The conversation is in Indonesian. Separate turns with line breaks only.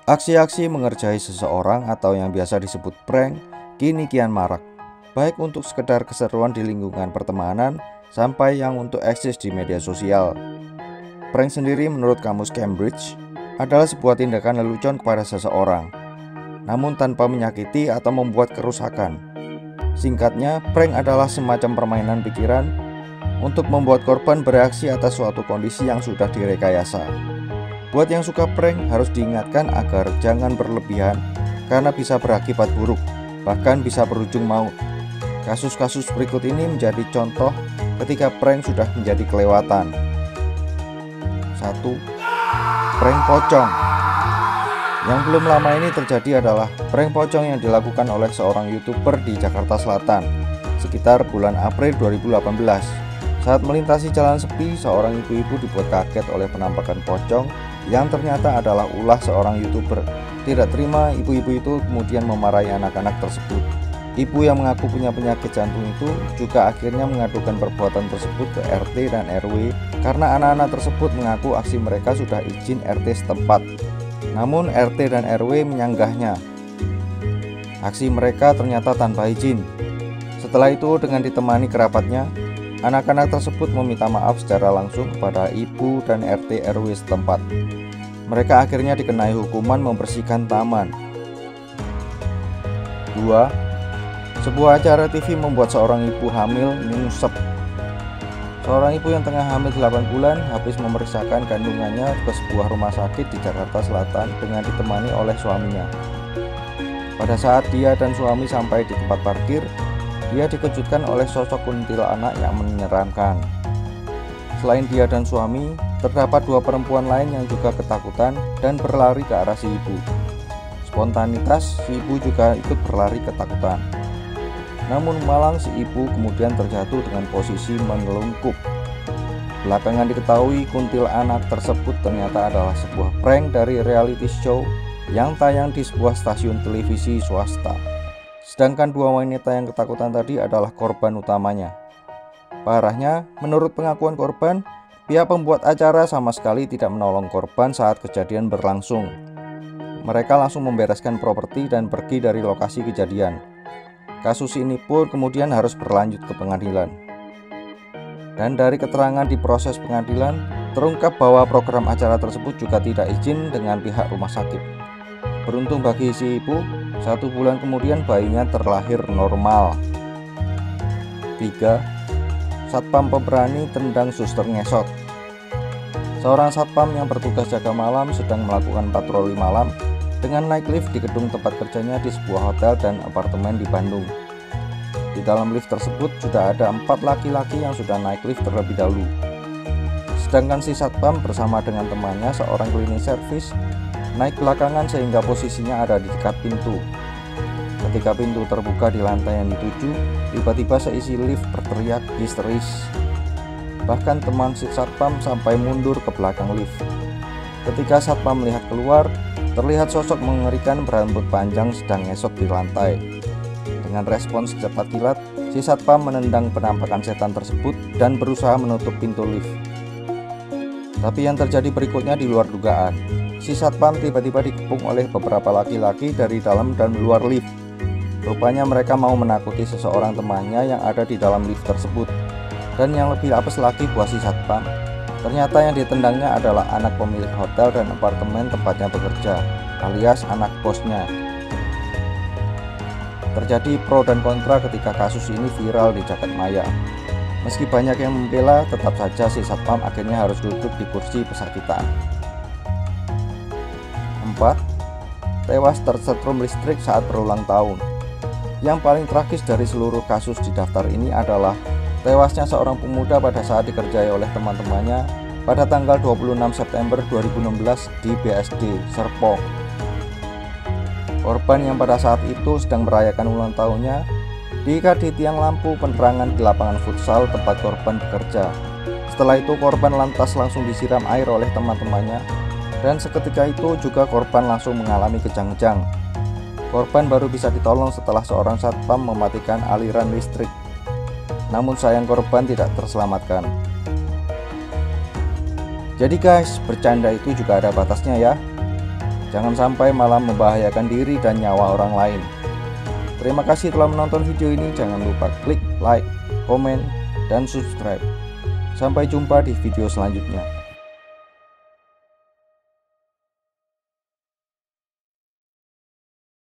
Aksi-aksi mengerjai seseorang atau yang biasa disebut prank kini kian marak, baik untuk sekedar keseruan di lingkungan pertemanan sampai yang untuk eksis di media sosial. Prank sendiri menurut kamus Cambridge adalah sebuah tindakan lelucon kepada seseorang, namun tanpa menyakiti atau membuat kerusakan. Singkatnya, prank adalah semacam permainan pikiran untuk membuat korban bereaksi atas suatu kondisi yang sudah direkayasa. Buat yang suka prank harus diingatkan agar jangan berlebihan karena bisa berakibat buruk, bahkan bisa berujung maut. Kasus-kasus berikut ini menjadi contoh ketika prank sudah menjadi kelewatan. 1. Prank pocong. Yang belum lama ini terjadi adalah prank pocong yang dilakukan oleh seorang YouTuber di Jakarta Selatan sekitar bulan April 2018. Saat melintasi jalan sepi, seorang ibu-ibu dibuat kaget oleh penampakan pocong yang ternyata adalah ulah seorang YouTuber. Tidak terima, ibu-ibu itu kemudian memarahi anak-anak tersebut. Ibu yang mengaku punya penyakit jantung itu juga akhirnya mengadukan perbuatan tersebut ke RT dan RW karena anak-anak tersebut mengaku aksi mereka sudah izin RT setempat. Namun RT dan RW menyanggahnya. Aksi mereka ternyata tanpa izin. Setelah itu dengan ditemani kerabatnya, anak-anak tersebut meminta maaf secara langsung kepada ibu dan RT RW setempat. Mereka akhirnya dikenai hukuman membersihkan taman. 2. Sebuah acara TV membuat seorang ibu hamil nyungsep. Seorang ibu yang tengah hamil 8 bulan habis memeriksakan kandungannya ke sebuah rumah sakit di Jakarta Selatan dengan ditemani oleh suaminya. Pada saat dia dan suami sampai di tempat parkir, dia dikejutkan oleh sosok kuntilanak yang menyeramkan. Selain dia dan suami, terdapat 2 perempuan lain yang juga ketakutan dan berlari ke arah si ibu. Spontanitas, si ibu juga ikut berlari ketakutan. Namun malang si ibu kemudian terjatuh dengan posisi menelungkup. Belakangan diketahui kuntilanak tersebut ternyata adalah sebuah prank dari reality show yang tayang di sebuah stasiun televisi swasta. Sedangkan 2 wanita yang ketakutan tadi adalah korban utamanya. Parahnya, menurut pengakuan korban, pihak pembuat acara sama sekali tidak menolong korban saat kejadian berlangsung. Mereka langsung membereskan properti dan pergi dari lokasi kejadian. Kasus ini pun kemudian harus berlanjut ke pengadilan. Dan dari keterangan di proses pengadilan, terungkap bahwa program acara tersebut juga tidak izin dengan pihak rumah sakit. Beruntung bagi si ibu, 1 bulan kemudian bayinya terlahir normal. 3. Satpam pemberani tendang suster ngesot. Seorang satpam yang bertugas jaga malam sedang melakukan patroli malam dengan naik lift di gedung tempat kerjanya di sebuah hotel dan apartemen di Bandung. Di dalam lift tersebut sudah ada 4 laki-laki yang sudah naik lift terlebih dahulu. Sedangkan si satpam bersama dengan temannya seorang cleaning service naik belakangan sehingga posisinya ada di dekat pintu. Ketika pintu terbuka di lantai yang dituju, tiba-tiba seisi lift berteriak histeris. Bahkan teman si satpam sampai mundur ke belakang lift. Ketika satpam melihat keluar, terlihat sosok mengerikan berambut panjang sedang ngesot di lantai. Dengan respons cepat kilat, si satpam menendang penampakan setan tersebut dan berusaha menutup pintu lift. Tapi yang terjadi berikutnya di luar dugaan. Si satpam tiba-tiba dikepung oleh beberapa laki-laki dari dalam dan luar lift. Rupanya mereka mau menakuti seseorang temannya yang ada di dalam lift tersebut. Dan yang lebih apes lagi buat si satpam, ternyata yang ditendangnya adalah anak pemilik hotel dan apartemen tempatnya bekerja, alias anak bosnya. Terjadi pro dan kontra ketika kasus ini viral di jagat maya. Meski banyak yang membela, tetap saja si satpam akhirnya harus duduk di kursi pesakitan. 4. Tewas tersetrum listrik saat berulang tahun. Yang paling tragis dari seluruh kasus di daftar ini adalah tewasnya seorang pemuda pada saat dikerjai oleh teman-temannya pada tanggal 26 September 2016 di BSD Serpong. Korban yang pada saat itu sedang merayakan ulang tahunnya diikat di tiang lampu penerangan di lapangan futsal tempat korban bekerja. Setelah itu korban lantas langsung disiram air oleh teman-temannya dan seketika itu juga korban langsung mengalami kejang-kejang. Korban baru bisa ditolong setelah seorang satpam mematikan aliran listrik. Namun sayang korban tidak terselamatkan. Jadi guys, bercanda itu juga ada batasnya ya. Jangan sampai malah membahayakan diri dan nyawa orang lain. Terima kasih telah menonton video ini. Jangan lupa klik like, komen, dan subscribe. Sampai jumpa di video selanjutnya.